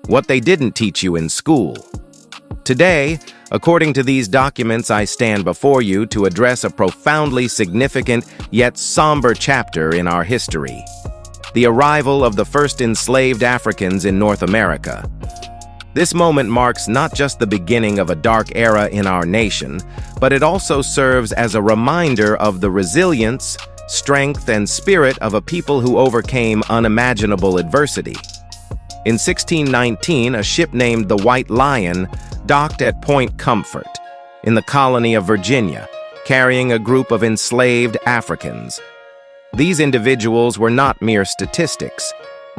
what they didn't teach you in school. Today, according to these documents, I stand before you to address a profoundly significant yet somber chapter in our history: the arrival of the first enslaved Africans in North America. This moment marks not just the beginning of a dark era in our nation, but it also serves as a reminder of the resilience, strength, and spirit of a people who overcame unimaginable adversity. In 1619, a ship named the White Lion docked at Point Comfort, in the colony of Virginia, carrying a group of enslaved Africans. These individuals were not mere statistics.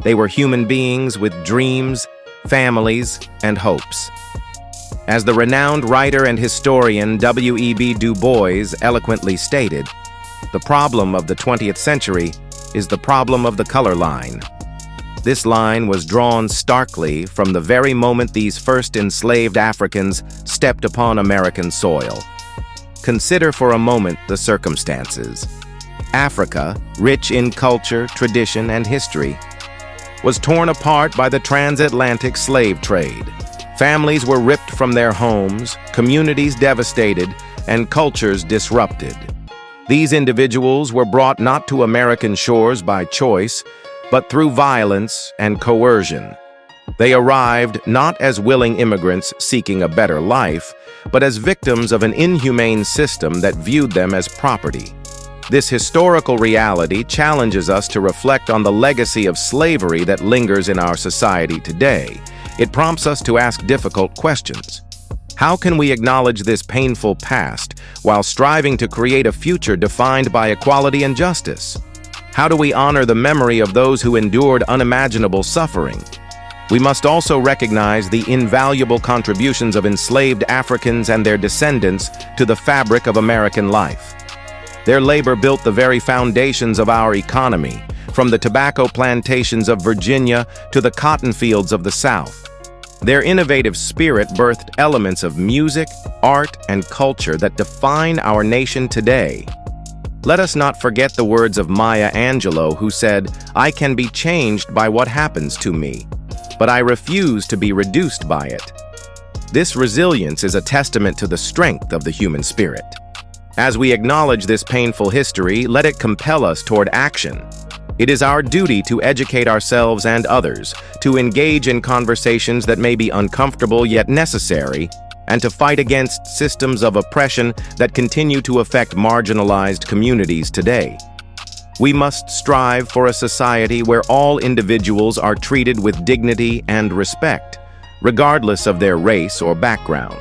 They were human beings with dreams, families, and hopes. As the renowned writer and historian W.E.B. Du Bois eloquently stated, the problem of the 20th century is the problem of the color line. This line was drawn starkly from the very moment these first enslaved Africans stepped upon American soil. Consider for a moment the circumstances. Africa, rich in culture, tradition, and history, was torn apart by the transatlantic slave trade. Families were ripped from their homes, communities devastated, and cultures disrupted. These individuals were brought not to American shores by choice, but through violence and coercion. They arrived not as willing immigrants seeking a better life, but as victims of an inhumane system that viewed them as property. This historical reality challenges us to reflect on the legacy of slavery that lingers in our society today. It prompts us to ask difficult questions. How can we acknowledge this painful past while striving to create a future defined by equality and justice? How do we honor the memory of those who endured unimaginable suffering? We must also recognize the invaluable contributions of enslaved Africans and their descendants to the fabric of American life. Their labor built the very foundations of our economy, from the tobacco plantations of Virginia to the cotton fields of the South. Their innovative spirit birthed elements of music, art, and culture that define our nation today. Let us not forget the words of Maya Angelou, who said, "I can be changed by what happens to me, but I refuse to be reduced by it." This resilience is a testament to the strength of the human spirit. As we acknowledge this painful history, let it compel us toward action. It is our duty to educate ourselves and others, to engage in conversations that may be uncomfortable yet necessary, and to fight against systems of oppression that continue to affect marginalized communities today. We must strive for a society where all individuals are treated with dignity and respect, regardless of their race or background.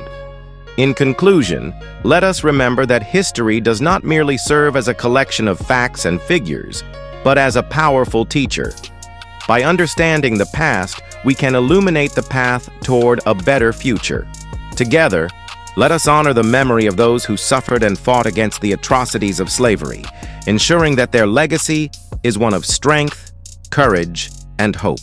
In conclusion, let us remember that history does not merely serve as a collection of facts and figures, but as a powerful teacher. By understanding the past, we can illuminate the path toward a better future. Together, let us honor the memory of those who suffered and fought against the atrocities of slavery, ensuring that their legacy is one of strength, courage, and hope.